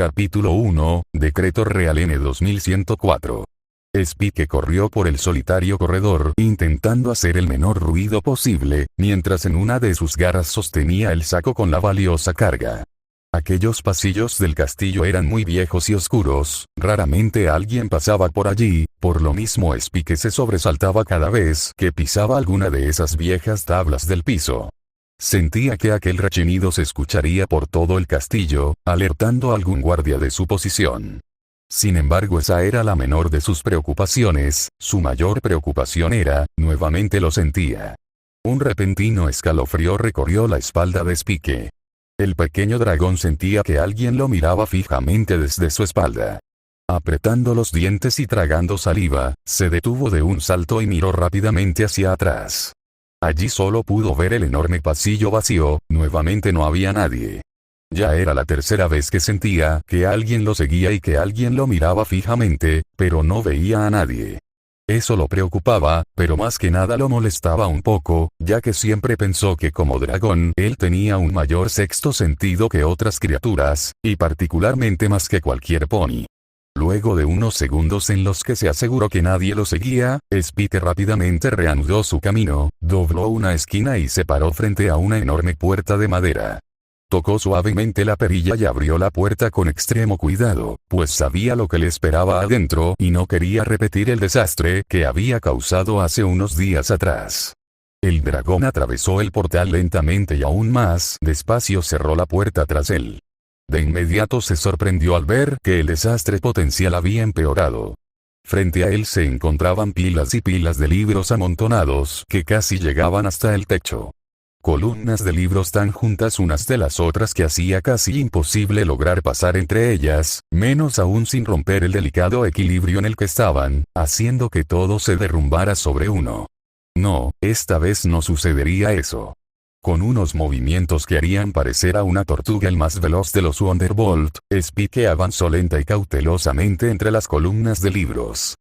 Capítulo 1, Decreto Real N 2104. Spike corrió por el solitario corredor intentando hacer el menor ruido posible, mientras en una de sus garras sostenía el saco con la valiosa carga. Aquellos pasillos del castillo eran muy viejos y oscuros, raramente alguien pasaba por allí, por lo mismo Spike se sobresaltaba cada vez que pisaba alguna de esas viejas tablas del piso. Sentía que aquel rechinido se escucharía por todo el castillo, alertando a algún guardia de su posición. Sin embargo, esa era la menor de sus preocupaciones, su mayor preocupación era, nuevamente lo sentía. Un repentino escalofrío recorrió la espalda de Spike. El pequeño dragón sentía que alguien lo miraba fijamente desde su espalda. Apretando los dientes y tragando saliva, se detuvo de un salto y miró rápidamente hacia atrás. Allí solo pudo ver el enorme pasillo vacío, nuevamente no había nadie. Ya era la tercera vez que sentía que alguien lo seguía y que alguien lo miraba fijamente, pero no veía a nadie. Eso lo preocupaba, pero más que nada lo molestaba un poco, ya que siempre pensó que como dragón él tenía un mayor sexto sentido que otras criaturas, y particularmente más que cualquier pony. Luego de unos segundos en los que se aseguró que nadie lo seguía, Spike rápidamente reanudó su camino, dobló una esquina y se paró frente a una enorme puerta de madera. Tocó suavemente la perilla y abrió la puerta con extremo cuidado, pues sabía lo que le esperaba adentro y no quería repetir el desastre que había causado hace unos días atrás. El dragón atravesó el portal lentamente y aún más despacio cerró la puerta tras él. De inmediato se sorprendió al ver que el desastre potencial había empeorado. Frente a él se encontraban pilas y pilas de libros amontonados que casi llegaban hasta el techo. Columnas de libros tan juntas unas de las otras que hacía casi imposible lograr pasar entre ellas, menos aún sin romper el delicado equilibrio en el que estaban, haciendo que todo se derrumbara sobre uno. No, esta vez no sucedería eso. Con unos movimientos que harían parecer a una tortuga el más veloz de los Wonderbolt, Spike avanzó lenta y cautelosamente entre las columnas de libros.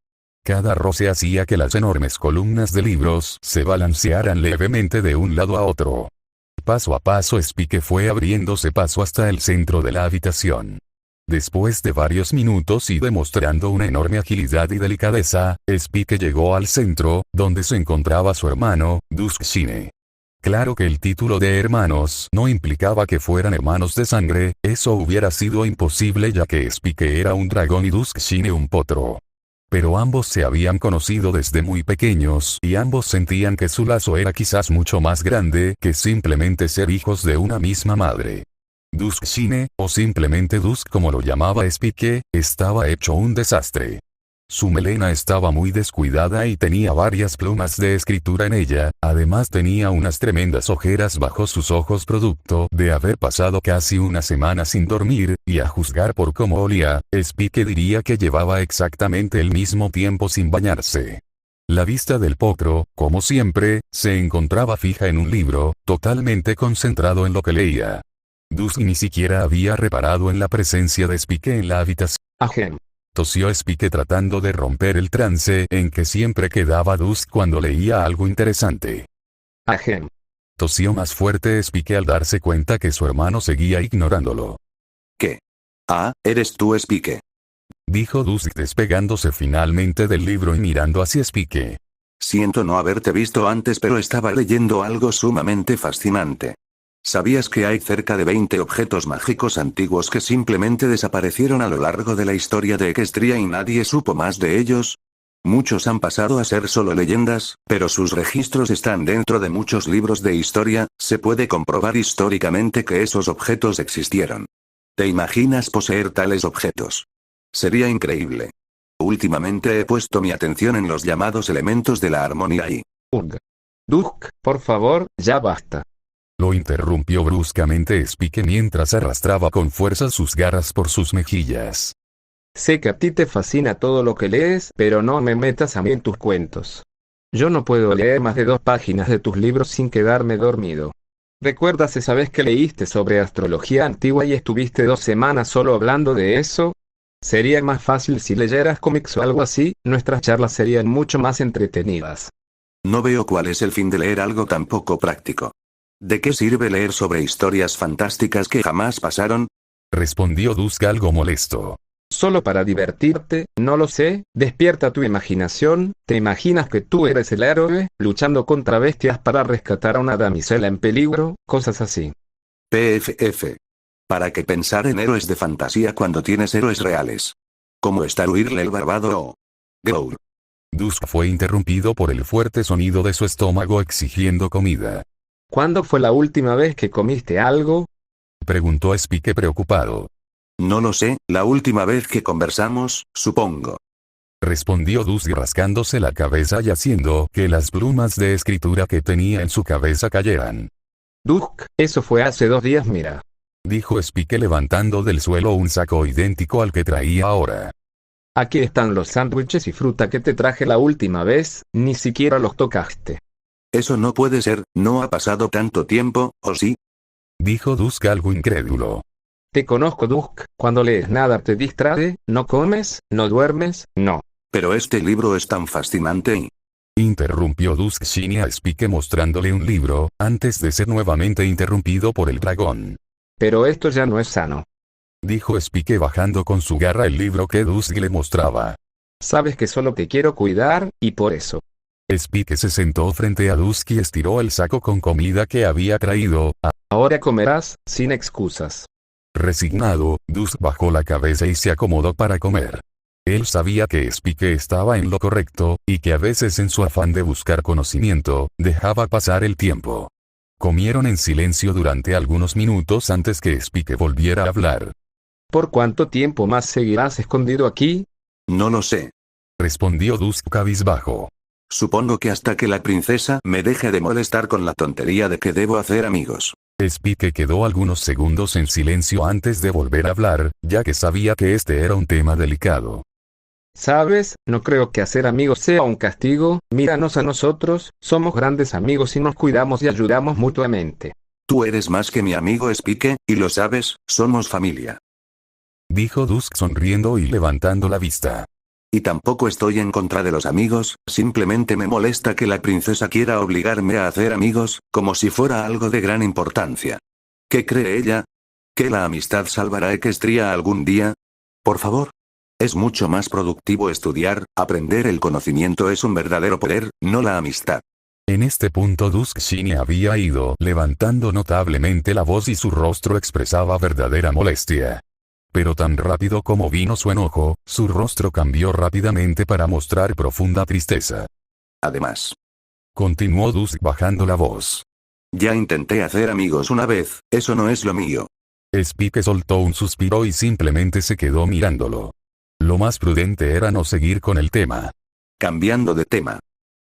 Cada roce hacía que las enormes columnas de libros se balancearan levemente de un lado a otro. Paso a paso Spike fue abriéndose paso hasta el centro de la habitación. Después de varios minutos y demostrando una enorme agilidad y delicadeza, Spike llegó al centro, donde se encontraba su hermano, Duskshine. Claro que el título de hermanos no implicaba que fueran hermanos de sangre, eso hubiera sido imposible ya que Spike era un dragón y Duskshine un potro. Pero ambos se habían conocido desde muy pequeños y ambos sentían que su lazo era quizás mucho más grande que simplemente ser hijos de una misma madre. Duskshine, o simplemente Dusk como lo llamaba Spike, estaba hecho un desastre. Su melena estaba muy descuidada y tenía varias plumas de escritura en ella, además tenía unas tremendas ojeras bajo sus ojos producto de haber pasado casi una semana sin dormir, y a juzgar por cómo olía, Spike diría que llevaba exactamente el mismo tiempo sin bañarse. La vista del potro, como siempre, se encontraba fija en un libro, totalmente concentrado en lo que leía. Dusk ni siquiera había reparado en la presencia de Spike en la habitación. Ahem. Tosió Spike tratando de romper el trance en que siempre quedaba Dusk cuando leía algo interesante. Ahem. Tosió más fuerte Spike al darse cuenta que su hermano seguía ignorándolo. ¿Qué? Ah, eres tú, Spike. Dijo Dusk despegándose finalmente del libro y mirando hacia Spike. Siento no haberte visto antes, pero estaba leyendo algo sumamente fascinante. ¿Sabías que hay cerca de 20 objetos mágicos antiguos que simplemente desaparecieron a lo largo de la historia de Equestria y nadie supo más de ellos? Muchos han pasado a ser solo leyendas, pero sus registros están dentro de muchos libros de historia, se puede comprobar históricamente que esos objetos existieron. ¿Te imaginas poseer tales objetos? Sería increíble. Últimamente he puesto mi atención en los llamados elementos de la armonía y... Ugh. Dusk, por favor, ya basta. Lo interrumpió bruscamente Spike mientras arrastraba con fuerza sus garras por sus mejillas. Sé que a ti te fascina todo lo que lees, pero no me metas a mí en tus cuentos. Yo no puedo leer más de 2 páginas de tus libros sin quedarme dormido. ¿Recuerdas esa vez que leíste sobre astrología antigua y estuviste 2 semanas solo hablando de eso? Sería más fácil si leyeras cómics o algo así, nuestras charlas serían mucho más entretenidas. No veo cuál es el fin de leer algo tan poco práctico. ¿De qué sirve leer sobre historias fantásticas que jamás pasaron? respondió Dusk algo molesto. Solo para divertirte, no lo sé, despierta tu imaginación, ¿te imaginas que tú eres el héroe, luchando contra bestias para rescatar a una damisela en peligro, cosas así? PFF. ¿Para qué pensar en héroes de fantasía cuando tienes héroes reales? Como Starwhirl el barbado o Growl. Dusk fue interrumpido por el fuerte sonido de su estómago exigiendo comida. ¿Cuándo fue la última vez que comiste algo? Preguntó Spike preocupado. No lo sé, la última vez que conversamos, supongo. Respondió Dusk rascándose la cabeza y haciendo que las plumas de escritura que tenía en su cabeza cayeran. Dusk, eso fue hace 2 días, mira. Dijo Spike levantando del suelo un saco idéntico al que traía ahora. Aquí están los sándwiches y fruta que te traje la última vez, ni siquiera los tocaste. Eso no puede ser, no ha pasado tanto tiempo, ¿o sí? Dijo Dusk algo incrédulo. Te conozco, Dusk, cuando lees nada te distrae, no comes, no duermes, no. Pero este libro es tan fascinante y... Interrumpió Dusk Shiny a Spike mostrándole un libro, antes de ser nuevamente interrumpido por el dragón. Pero esto ya no es sano. Dijo Spike bajando con su garra el libro que Dusk le mostraba. Sabes que solo te quiero cuidar, y por eso. Spike se sentó frente a Dusk y estiró el saco con comida que había traído. Ahora comerás, sin excusas. Resignado, Dusk bajó la cabeza y se acomodó para comer. Él sabía que Spike estaba en lo correcto, y que a veces en su afán de buscar conocimiento, dejaba pasar el tiempo. Comieron en silencio durante algunos minutos antes que Spike volviera a hablar. ¿Por cuánto tiempo más seguirás escondido aquí? No lo sé. Respondió Dusk cabizbajo. Supongo que hasta que la princesa me deje de molestar con la tontería de que debo hacer amigos. Spike quedó algunos segundos en silencio antes de volver a hablar, ya que sabía que este era un tema delicado. ¿Sabes? No creo que hacer amigos sea un castigo, míranos a nosotros, somos grandes amigos y nos cuidamos y ayudamos mutuamente. Tú eres más que mi amigo Spike, y lo sabes, somos familia. Dijo Dusk sonriendo y levantando la vista. Y tampoco estoy en contra de los amigos, simplemente me molesta que la princesa quiera obligarme a hacer amigos, como si fuera algo de gran importancia. ¿Qué cree ella? ¿Que la amistad salvará a Equestria algún día? Por favor. Es mucho más productivo estudiar, aprender el conocimiento es un verdadero poder, no la amistad. En este punto Dusk Shiny había ido levantando notablemente la voz y su rostro expresaba verdadera molestia. Pero tan rápido como vino su enojo, su rostro cambió rápidamente para mostrar profunda tristeza. Además, continuó Dusk bajando la voz. Ya intenté hacer amigos una vez, eso no es lo mío. Spike soltó un suspiro y simplemente se quedó mirándolo. Lo más prudente era no seguir con el tema. Cambiando de tema.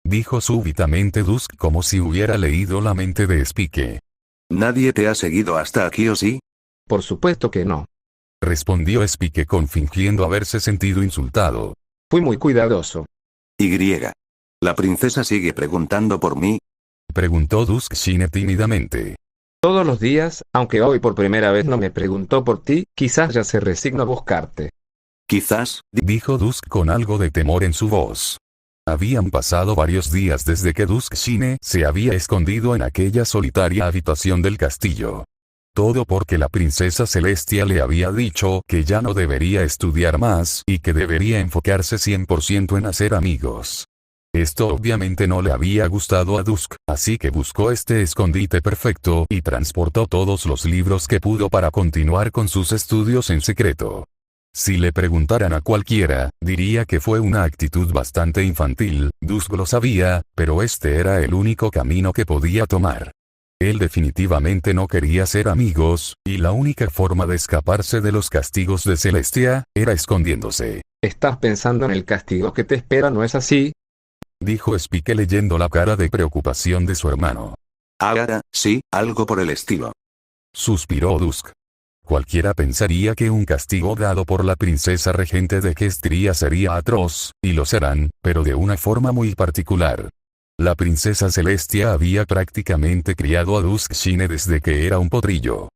Dijo súbitamente Dusk como si hubiera leído la mente de Spike. ¿Nadie te ha seguido hasta aquí o sí? Por supuesto que no. Respondió Spike fingiendo haberse sentido insultado. Fui muy cuidadoso. Y. ¿La princesa sigue preguntando por mí? Preguntó Dusk Shiny tímidamente. Todos los días, aunque hoy por primera vez no me preguntó por ti, quizás ya se resignó a buscarte. Quizás, dijo Dusk con algo de temor en su voz. Habían pasado varios días desde que Dusk Shiny se había escondido en aquella solitaria habitación del castillo. Todo porque la princesa Celestia le había dicho que ya no debería estudiar más y que debería enfocarse 100% en hacer amigos. Esto obviamente no le había gustado a Dusk, así que buscó este escondite perfecto y transportó todos los libros que pudo para continuar con sus estudios en secreto. Si le preguntaran a cualquiera, diría que fue una actitud bastante infantil, Dusk lo sabía, pero este era el único camino que podía tomar. Él definitivamente no quería ser amigos, y la única forma de escaparse de los castigos de Celestia, era escondiéndose. ¿Estás pensando en el castigo que te espera, no es así? Dijo Spike leyendo la cara de preocupación de su hermano. Ahora, sí, algo por el estilo. Suspiró Dusk. Cualquiera pensaría que un castigo dado por la princesa regente de Equestria sería atroz, y lo serán, pero de una forma muy particular. La princesa Celestia había prácticamente criado a Dusk Shiny desde que era un potrillo.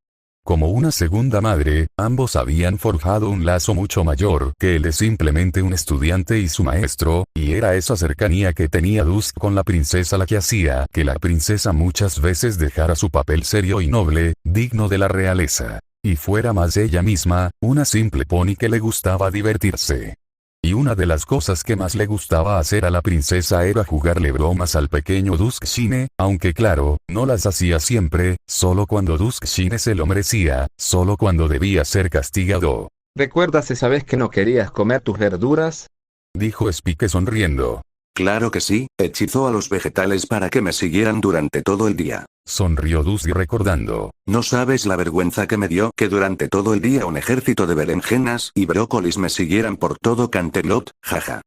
Como una segunda madre, ambos habían forjado un lazo mucho mayor que el de simplemente un estudiante y su maestro, y era esa cercanía que tenía Dusk con la princesa la que hacía que la princesa muchas veces dejara su papel serio y noble, digno de la realeza. Y fuera más ella misma, una simple pony que le gustaba divertirse. Y una de las cosas que más le gustaba hacer a la princesa era jugarle bromas al pequeño Duskshine, aunque claro, no las hacía siempre, solo cuando Duskshine se lo merecía, solo cuando debía ser castigado. ¿Recuerdas esa vez que no querías comer tus verduras? Dijo Spike sonriendo. Claro que sí, hechizó a los vegetales para que me siguieran durante todo el día. Sonrió Dusk recordando. No sabes la vergüenza que me dio que durante todo el día un ejército de berenjenas y brócolis me siguieran por todo Canterlot, jaja.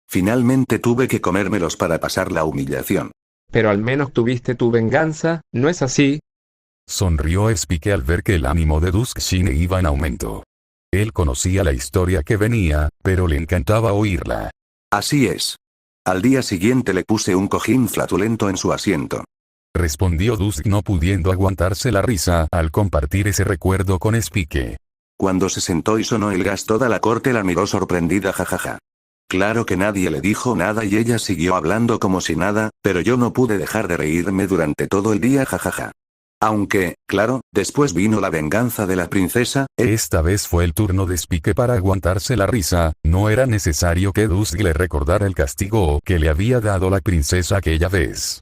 Finalmente tuve que comérmelos para pasar la humillación. Pero al menos tuviste tu venganza, ¿no es así? Sonrió Spike al ver que el ánimo de Duskshine iba en aumento. Él conocía la historia que venía, pero le encantaba oírla. Así es. Al día siguiente le puse un cojín flatulento en su asiento. Respondió Dusk no pudiendo aguantarse la risa al compartir ese recuerdo con Spike. Cuando se sentó y sonó el gas toda la corte la miró sorprendida jajaja. Claro que nadie le dijo nada y ella siguió hablando como si nada, pero yo no pude dejar de reírme durante todo el día jajaja. Aunque, claro, después vino la venganza de la princesa. Esta vez fue el turno de Spike para aguantarse la risa, no era necesario que Dusk le recordara el castigo que le había dado la princesa aquella vez.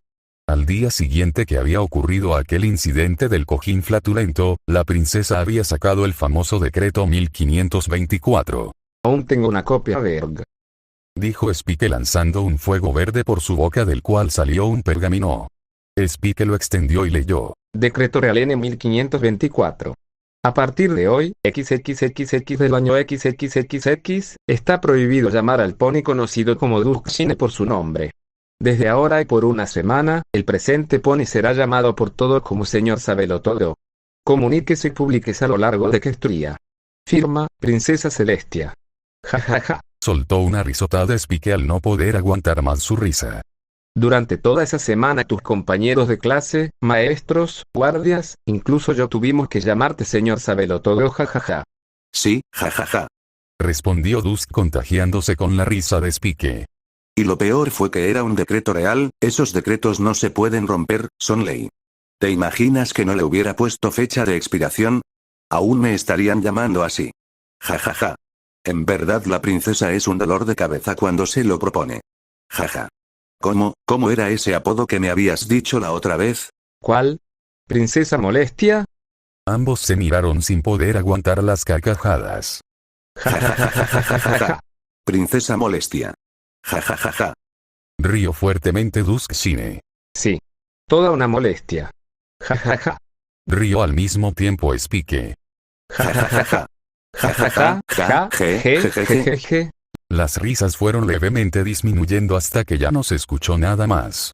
Al día siguiente que había ocurrido aquel incidente del cojín flatulento, la princesa había sacado el famoso decreto 1524. Aún tengo una copia verg. Dijo Spike lanzando un fuego verde por su boca del cual salió un pergamino. Spike lo extendió y leyó. Decreto Real N 1524. A partir de hoy, XXXX del año XXXX, está prohibido llamar al pony conocido como Duskshine por su nombre. Desde ahora y por una semana, el presente pony será llamado por todos como Señor Sabelotodo. Comuníquese y publíquese a lo largo de Equestria. Firma, Princesa Celestia. Jajaja. Soltó una risotada Spike al no poder aguantar más su risa. Durante toda esa semana tus compañeros de clase, maestros, guardias, incluso yo tuvimos que llamarte Señor Sabelotodo jajaja. Sí, jajaja. Respondió Dusk contagiándose con la risa de Spike. Y lo peor fue que era un decreto real, esos decretos no se pueden romper, son ley. ¿Te imaginas que no le hubiera puesto fecha de expiración? Aún me estarían llamando así. Jajaja. En verdad la princesa es un dolor de cabeza cuando se lo propone. Jaja. ¿Cómo era ese apodo que me habías dicho la otra vez? ¿Cuál? ¿Princesa Molestia? Ambos se miraron sin poder aguantar las carcajadas. Jajajajajaja. Princesa Molestia. Jajajaja. Rió fuertemente Duskshine. Sí. Toda una molestia. Jajaja. Rió al mismo tiempo Spike. Jajajaja. Jajaja. Jajejeje. Las risas fueron levemente disminuyendo hasta que ya no se escuchó nada más.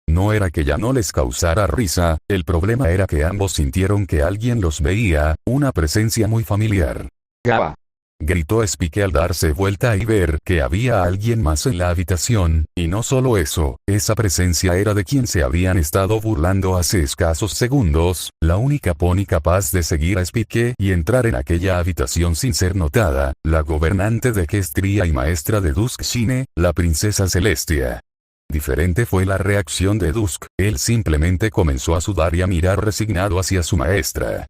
No era que ya no les causara risa, el problema era que ambos sintieron que alguien los veía, una presencia muy familiar. Gaba. Gritó Spike al darse vuelta y ver que había alguien más en la habitación, y no solo eso, esa presencia era de quien se habían estado burlando hace escasos segundos, la única pony capaz de seguir a Spike y entrar en aquella habitación sin ser notada, la gobernante de Equestria y maestra de Duskshine, la princesa Celestia. Diferente fue la reacción de Dusk, él simplemente comenzó a sudar y a mirar resignado hacia su maestra.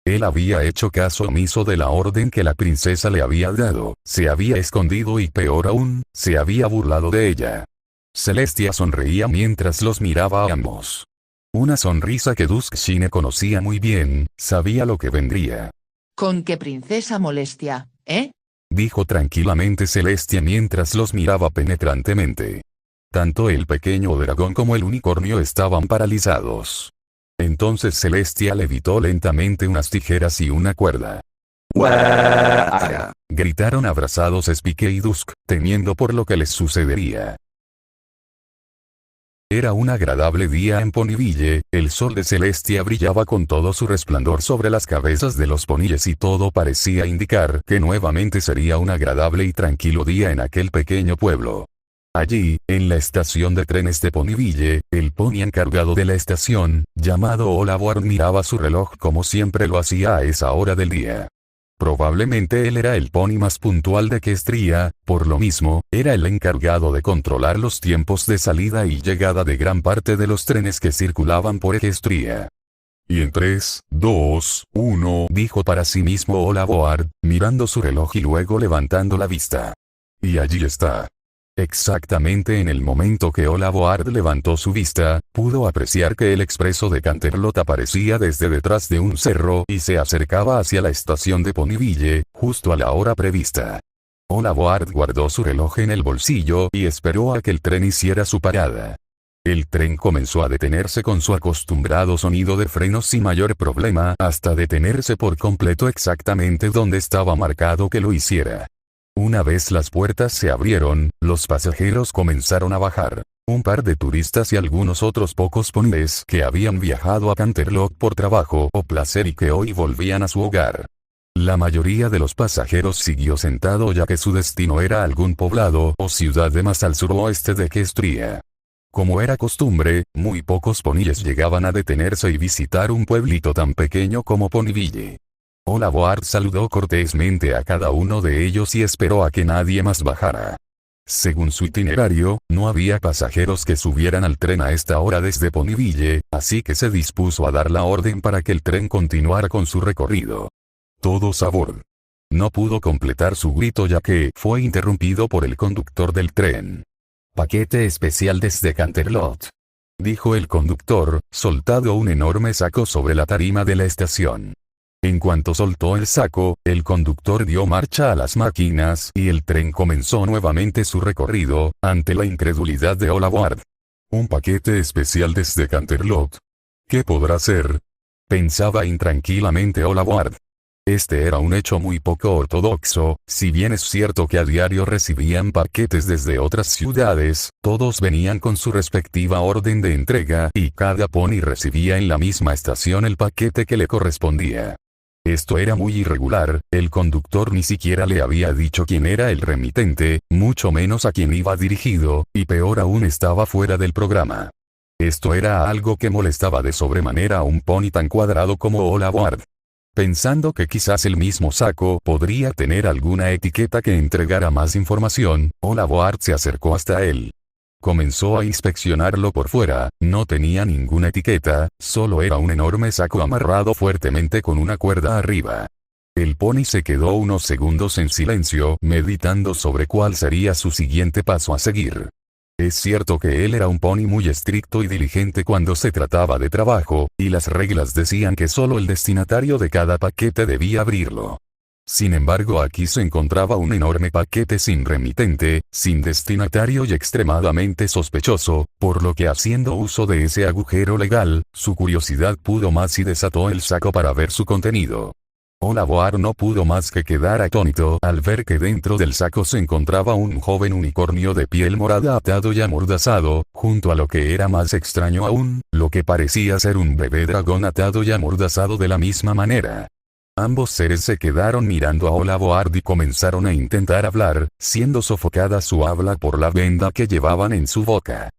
Él había hecho caso omiso de la orden que la princesa le había dado, se había escondido y peor aún, se había burlado de ella. Celestia sonreía mientras los miraba a ambos. Una sonrisa que Duskshine conocía muy bien, sabía lo que vendría. ¿Con qué princesa Molestia, Dijo tranquilamente Celestia mientras los miraba penetrantemente. Tanto el pequeño dragón como el unicornio estaban paralizados. Entonces Celestia levitó lentamente unas tijeras y una cuerda. ¡Guau! Gritaron abrazados Spike y Dusk, temiendo por lo que les sucedería. Era un agradable día en Ponyville, el sol de Celestia brillaba con todo su resplandor sobre las cabezas de los poníes y todo parecía indicar que nuevamente sería un agradable y tranquilo día en aquel pequeño pueblo. Allí, en la estación de trenes de Ponyville, el pony encargado de la estación, llamado Olawar miraba su reloj como siempre lo hacía a esa hora del día. Probablemente él era el pony más puntual de Equestria, por lo mismo, era el encargado de controlar los tiempos de salida y llegada de gran parte de los trenes que circulaban por Equestria. Y en 3, 2, 1 dijo para sí mismo Olavoard, mirando su reloj y luego levantando la vista. Y allí está. Exactamente en el momento que Olavoard levantó su vista, pudo apreciar que el expreso de Canterlot aparecía desde detrás de un cerro y se acercaba hacia la estación de Ponyville, justo a la hora prevista. Olavoard guardó su reloj en el bolsillo y esperó a que el tren hiciera su parada. El tren comenzó a detenerse con su acostumbrado sonido de frenos sin mayor problema hasta detenerse por completo exactamente donde estaba marcado que lo hiciera. Una vez las puertas se abrieron, los pasajeros comenzaron a bajar. Un par de turistas y algunos otros pocos ponies que habían viajado a Canterlot por trabajo o placer y que hoy volvían a su hogar. La mayoría de los pasajeros siguió sentado ya que su destino era algún poblado o ciudad de más al suroeste de Questria. Como era costumbre, muy pocos ponies llegaban a detenerse y visitar un pueblito tan pequeño como Ponyville. Olavoard saludó cortésmente a cada uno de ellos y esperó a que nadie más bajara. Según su itinerario, no había pasajeros que subieran al tren a esta hora desde Ponyville, así que se dispuso a dar la orden para que el tren continuara con su recorrido. Todos a bordo. No pudo completar su grito ya que fue interrumpido por el conductor del tren. Paquete especial desde Canterlot, dijo el conductor, soltando un enorme saco sobre la tarima de la estación. En cuanto soltó el saco, el conductor dio marcha a las máquinas y el tren comenzó nuevamente su recorrido, ante la incredulidad de Olavoard. Un paquete especial desde Canterlot. ¿Qué podrá ser? Pensaba intranquilamente Olavoard. Este era un hecho muy poco ortodoxo, si bien es cierto que a diario recibían paquetes desde otras ciudades, todos venían con su respectiva orden de entrega y cada pony recibía en la misma estación el paquete que le correspondía. Esto era muy irregular, el conductor ni siquiera le había dicho quién era el remitente, mucho menos a quién iba dirigido, y peor aún estaba fuera del programa. Esto era algo que molestaba de sobremanera a un pony tan cuadrado como Olavoard. Pensando que quizás el mismo saco podría tener alguna etiqueta que entregara más información, Olavoard se acercó hasta él. Comenzó a inspeccionarlo por fuera, no tenía ninguna etiqueta, solo era un enorme saco amarrado fuertemente con una cuerda arriba. El pony se quedó unos segundos en silencio, meditando sobre cuál sería su siguiente paso a seguir. Es cierto que él era un pony muy estricto y diligente cuando se trataba de trabajo, y las reglas decían que solo el destinatario de cada paquete debía abrirlo. Sin embargo, aquí se encontraba un enorme paquete sin remitente, sin destinatario y extremadamente sospechoso, por lo que haciendo uso de ese agujero legal, su curiosidad pudo más y desató el saco para ver su contenido. Olavoard no pudo más que quedar atónito al ver que dentro del saco se encontraba un joven unicornio de piel morada atado y amordazado, junto a lo que era más extraño aún, lo que parecía ser un bebé dragón atado y amordazado de la misma manera. Ambos seres se quedaron mirando a Olavoard y comenzaron a intentar hablar, siendo sofocada su habla por la venda que llevaban en su boca.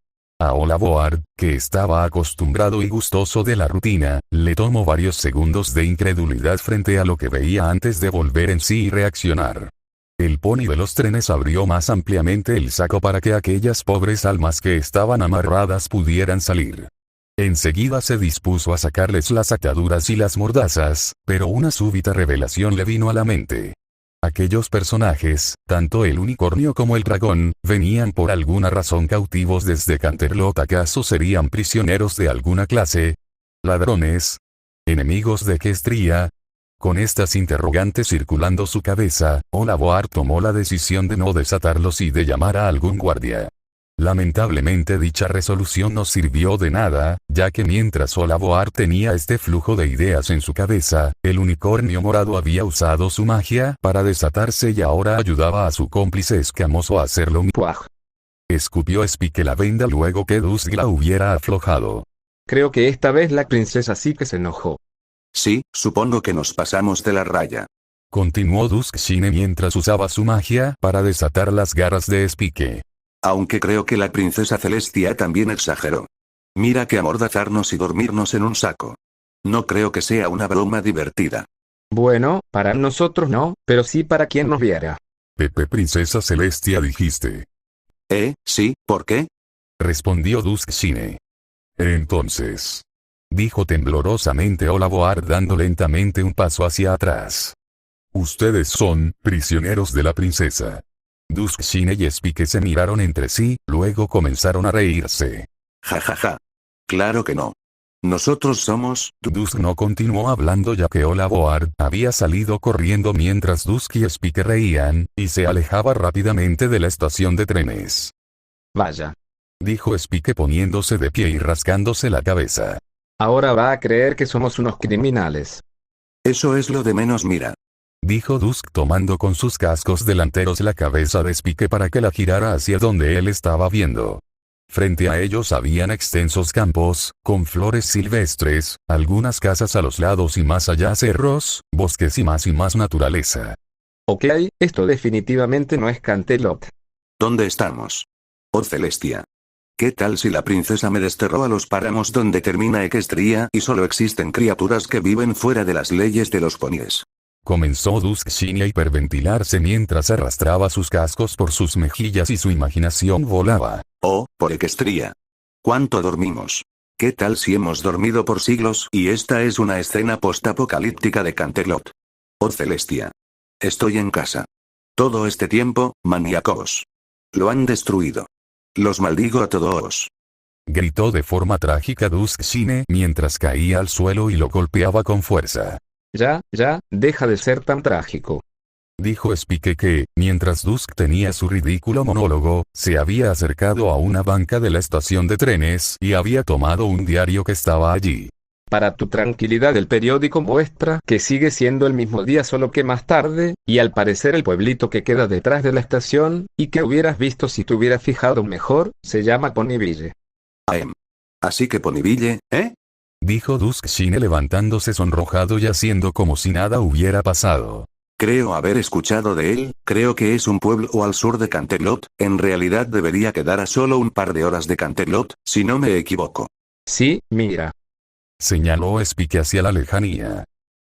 A Olavoard, que estaba acostumbrado y gustoso de la rutina, le tomó varios segundos de incredulidad frente a lo que veía antes de volver en sí y reaccionar. El pony de los trenes abrió más ampliamente el saco para que aquellas pobres almas que estaban amarradas pudieran salir. Enseguida se dispuso a sacarles las ataduras y las mordazas, pero una súbita revelación le vino a la mente. Aquellos personajes, tanto el unicornio como el dragón, venían por alguna razón cautivos desde Canterlot. ¿Acaso serían prisioneros de alguna clase? ¿Ladrones? ¿Enemigos de Questria? Con estas interrogantes circulando su cabeza, Olavoard tomó la decisión de no desatarlos y de llamar a algún guardia. Lamentablemente dicha resolución no sirvió de nada, ya que mientras Olavoard tenía este flujo de ideas en su cabeza, el unicornio morado había usado su magia para desatarse y ahora ayudaba a su cómplice escamoso a hacerlo. Puaj. Escupió Spike la venda luego que Dusk la hubiera aflojado. Creo que esta vez la princesa sí que se enojó. Sí, supongo que nos pasamos de la raya. Continuó Duskshine mientras usaba su magia para desatar las garras de Spike. Aunque creo que la princesa Celestia también exageró. Mira que amordazarnos y dormirnos en un saco. No creo que sea una broma divertida. Bueno, para nosotros no, pero sí para quien nos viera. Pepe Princesa Celestia dijiste. Sí, ¿por qué? Respondió Duskshine. Entonces. dijo temblorosamente Olavoar dando lentamente un paso hacia atrás. Ustedes son prisioneros de la princesa. Duskshine y Spike se miraron entre sí, luego comenzaron a reírse. Ja ja ja. Claro que no. Nosotros somos... Dusk no continuó hablando ya que Olavoar había salido corriendo mientras Dusk y Spike reían, y se alejaba rápidamente de la estación de trenes. Vaya. Dijo Spike poniéndose de pie y rascándose la cabeza. Ahora va a creer que somos unos criminales. Eso es lo de menos, mira. Dijo Dusk tomando con sus cascos delanteros la cabeza de Spike para que la girara hacia donde él estaba viendo. Frente a ellos habían extensos campos, con flores silvestres, algunas casas a los lados y más allá cerros, bosques y más naturaleza. Ok, esto definitivamente no es Canterlot. ¿Dónde estamos? Oh Celestia. ¿Qué tal si la princesa me desterró a los páramos donde termina Equestria y solo existen criaturas que viven fuera de las leyes de los ponies? Comenzó Duskshine a hiperventilarse mientras arrastraba sus cascos por sus mejillas y su imaginación volaba. Oh, por Equestria. ¿Cuánto dormimos? ¿Qué tal si hemos dormido por siglos y esta es una escena postapocalíptica de Canterlot? Oh Celestia. Estoy en casa. Todo este tiempo, maníacos. Lo han destruido. Los maldigo a todos. Gritó de forma trágica Duskshine mientras caía al suelo y lo golpeaba con fuerza. Ya, deja de ser tan trágico. Dijo Spike que, mientras Dusk tenía su ridículo monólogo, se había acercado a una banca de la estación de trenes y había tomado un diario que estaba allí. Para tu tranquilidad el periódico muestra que sigue siendo el mismo día solo que más tarde, y al parecer el pueblito que queda detrás de la estación, y que hubieras visto si te hubieras fijado mejor, se llama Ponyville. Así que Ponyville, ¿eh? Dijo Duskshine levantándose sonrojado y haciendo como si nada hubiera pasado. Creo haber escuchado de él, creo que es un pueblo al sur de Canterlot, en realidad debería quedar a solo un par de horas de Canterlot, si no me equivoco. Sí, mira. Señaló Spike hacia la lejanía.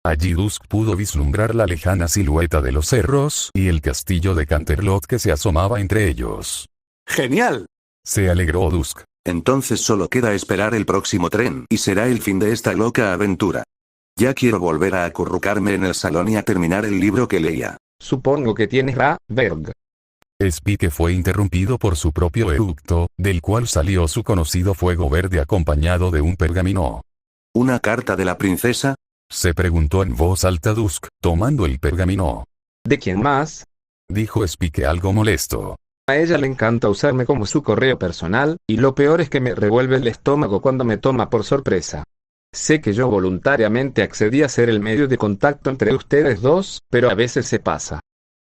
Allí Dusk pudo vislumbrar la lejana silueta de los cerros y el castillo de Canterlot que se asomaba entre ellos. ¡Genial! Se alegró Dusk. Entonces solo queda esperar el próximo tren y será el fin de esta loca aventura. Ya quiero volver a acurrucarme en el salón y a terminar el libro que leía. Supongo que tienes Berg. Spike fue interrumpido por su propio eructo, del cual salió su conocido fuego verde acompañado de un pergamino. ¿Una carta de la princesa? Se preguntó en voz alta Dusk, tomando el pergamino. ¿De quién más? Dijo Spike algo molesto. A ella le encanta usarme como su correo personal, y lo peor es que me revuelve el estómago cuando me toma por sorpresa. Sé que yo voluntariamente accedí a ser el medio de contacto entre ustedes dos, pero a veces se pasa.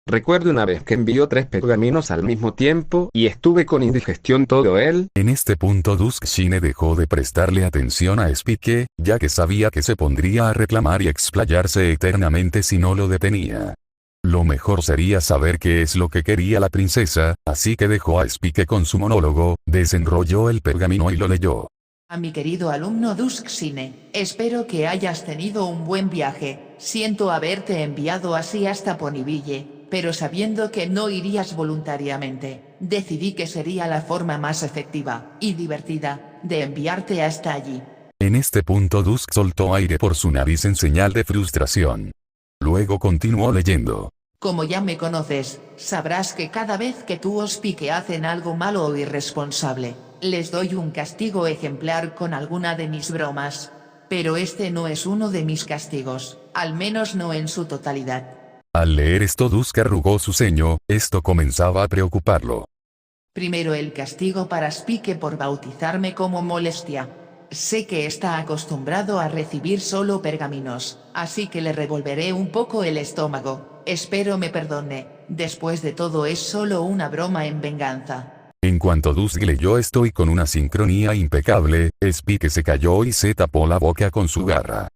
Recuerdo una vez que envió 3 pergaminos al mismo tiempo, y estuve con indigestión todo el... En este punto Duskshine dejó de prestarle atención a Spike, ya que sabía que se pondría a reclamar y explayarse eternamente si no lo detenía. Lo mejor sería saber qué es lo que quería la princesa, así que dejó a Spike con su monólogo, desenrolló el pergamino y lo leyó. A mi querido alumno Duskshine, espero que hayas tenido un buen viaje. Siento haberte enviado así hasta Ponyville, pero sabiendo que no irías voluntariamente, decidí que sería la forma más efectiva y divertida de enviarte hasta allí. En este punto Dusk soltó aire por su nariz en señal de frustración. Luego continuó leyendo. Como ya me conoces, sabrás que cada vez que tú o Spike hacen algo malo o irresponsable, les doy un castigo ejemplar con alguna de mis bromas. Pero este no es uno de mis castigos, al menos no en su totalidad. Al leer esto Dusk arrugó su ceño, esto comenzaba a preocuparlo. Primero el castigo para Spike por bautizarme como Molestia. Sé que está acostumbrado a recibir solo pergaminos, así que le revolveré un poco el estómago. Espero me perdone, después de todo es solo una broma en venganza. En cuanto Dusk leyó esto y con una sincronía impecable, Spike se cayó y se tapó la boca con su garra.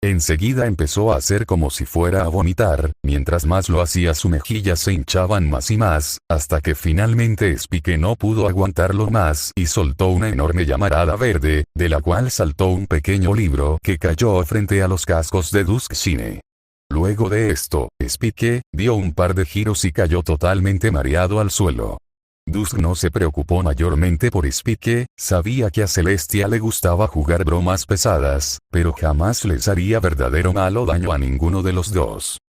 Enseguida empezó a hacer como si fuera a vomitar, mientras más lo hacía sus mejillas se hinchaban más y más, hasta que finalmente Spike no pudo aguantarlo más y soltó una enorme llamarada verde, de la cual saltó un pequeño libro que cayó frente a los cascos de Duskshine. Luego de esto, Spike dio un par de giros y cayó totalmente mareado al suelo. Dusk no se preocupó mayormente por Spike, sabía que a Celestia le gustaba jugar bromas pesadas, pero jamás les haría verdadero malo daño a ninguno de los dos.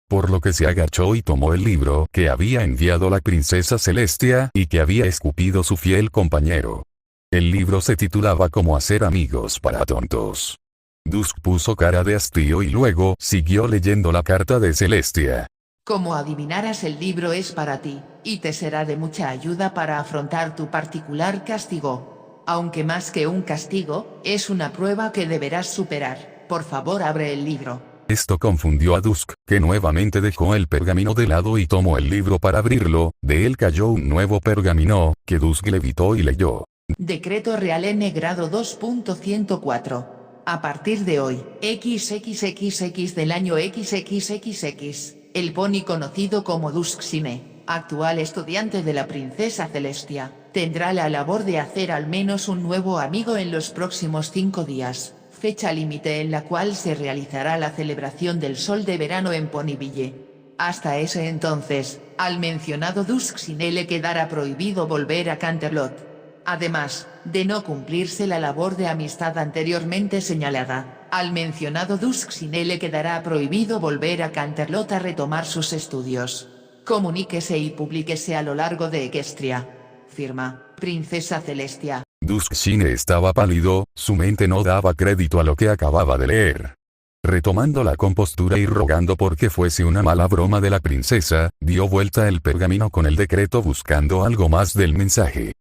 Por lo que se agachó y tomó el libro que había enviado la princesa Celestia y que había escupido su fiel compañero. El libro se titulaba Cómo hacer amigos para tontos. Dusk puso cara de hastío y luego siguió leyendo la carta de Celestia. Como adivinarás, el libro es para ti, y te será de mucha ayuda para afrontar tu particular castigo. Aunque más que un castigo, es una prueba que deberás superar. Por favor, abre el libro. Esto confundió a Dusk, que nuevamente dejó el pergamino de lado y tomó el libro para abrirlo. De él cayó un nuevo pergamino, que Dusk levitó y leyó. Decreto Real N grado 2.104. A partir de hoy, XXXX del año XXXX, el pony conocido como Duskshine, actual estudiante de la princesa Celestia, tendrá la labor de hacer al menos un nuevo amigo en los próximos 5 días, fecha límite en la cual se realizará la celebración del sol de verano en Ponyville. Hasta ese entonces, al mencionado Duskshine le quedará prohibido volver a Canterlot. Además, de no cumplirse la labor de amistad anteriormente señalada, al mencionado Duskshine le quedará prohibido volver a Canterlot a retomar sus estudios. Comuníquese y publíquese a lo largo de Equestria. Firma, Princesa Celestia. Duskshine estaba pálido, su mente no daba crédito a lo que acababa de leer. Retomando la compostura y rogando porque fuese una mala broma de la princesa, dio vuelta el pergamino con el decreto buscando algo más del mensaje.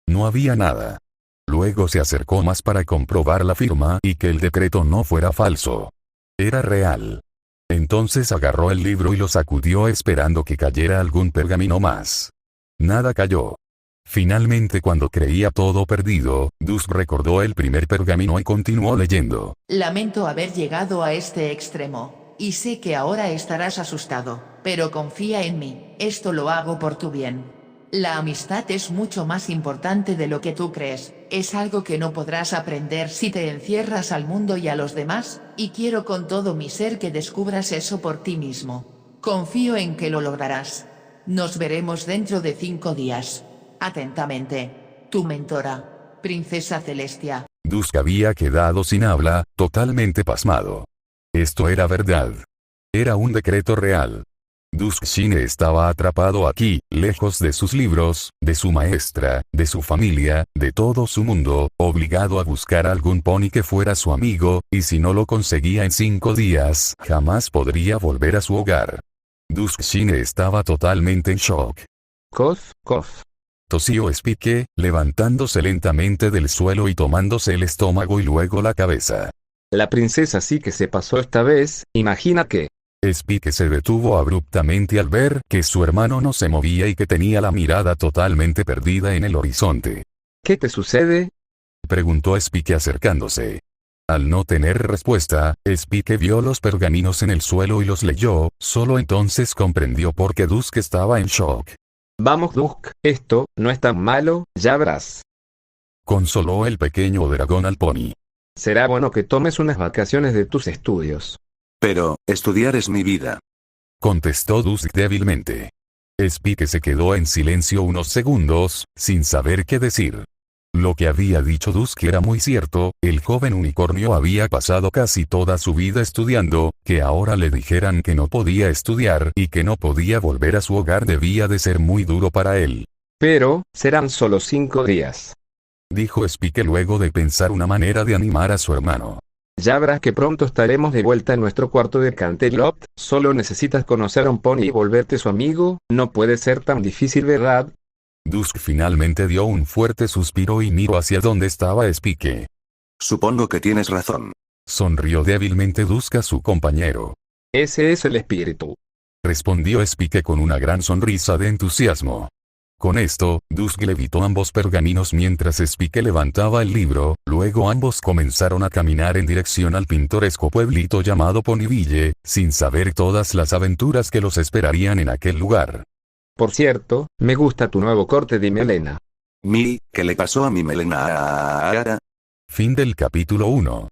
No había nada. Luego se acercó más para comprobar la firma y que el decreto no fuera falso. Era real. Entonces agarró el libro y lo sacudió esperando que cayera algún pergamino más. Nada cayó. Finalmente, cuando creía todo perdido, Dusk recordó el primer pergamino y continuó leyendo. Lamento haber llegado a este extremo, y sé que ahora estarás asustado, pero confía en mí, esto lo hago por tu bien. La amistad es mucho más importante de lo que tú crees, es algo que no podrás aprender si te encierras al mundo y a los demás, y quiero con todo mi ser que descubras eso por ti mismo. Confío en que lo lograrás. Nos veremos dentro de 5 días. Atentamente, tu mentora, Princesa Celestia. Dusk había quedado sin habla, totalmente pasmado. Esto era verdad. Era un decreto real. Duskshine estaba atrapado aquí, lejos de sus libros, de su maestra, de su familia, de todo su mundo, obligado a buscar algún pony que fuera su amigo, y si no lo conseguía en 5 días, jamás podría volver a su hogar. Duskshine estaba totalmente en shock. Cof, cof. Tosió Spike, levantándose lentamente del suelo y tomándose el estómago y luego la cabeza. La princesa sí que se pasó esta vez, imagina que... Spike se detuvo abruptamente al ver que su hermano no se movía y que tenía la mirada totalmente perdida en el horizonte. ¿Qué te sucede? Preguntó Spike acercándose. Al no tener respuesta, Spike vio los pergaminos en el suelo y los leyó, solo entonces comprendió por qué Dusk estaba en shock. Vamos Dusk, esto no es tan malo, ya verás. Consoló el pequeño dragón al pony. Será bueno que tomes unas vacaciones de tus estudios. Pero, estudiar es mi vida. Contestó Dusk débilmente. Spike se quedó en silencio unos segundos, sin saber qué decir. Lo que había dicho Dusk era muy cierto, el joven unicornio había pasado casi toda su vida estudiando, que ahora le dijeran que no podía estudiar y que no podía volver a su hogar debía de ser muy duro para él. Pero, serán solo 5 días. Dijo Spike luego de pensar una manera de animar a su hermano. Ya verás que pronto estaremos de vuelta en nuestro cuarto de Canterlot, solo necesitas conocer a un pony y volverte su amigo, no puede ser tan difícil, ¿verdad? Dusk finalmente dio un fuerte suspiro y miró hacia donde estaba Spike. Supongo que tienes razón. Sonrió débilmente Dusk a su compañero. Ese es el espíritu. Respondió Spike con una gran sonrisa de entusiasmo. Con esto, Dusk levitó ambos pergaminos mientras Spike levantaba el libro, luego ambos comenzaron a caminar en dirección al pintoresco pueblito llamado Ponyville, sin saber todas las aventuras que los esperarían en aquel lugar. Por cierto, me gusta tu nuevo corte de melena. ¿Qué le pasó a mi melena? Fin del capítulo 1.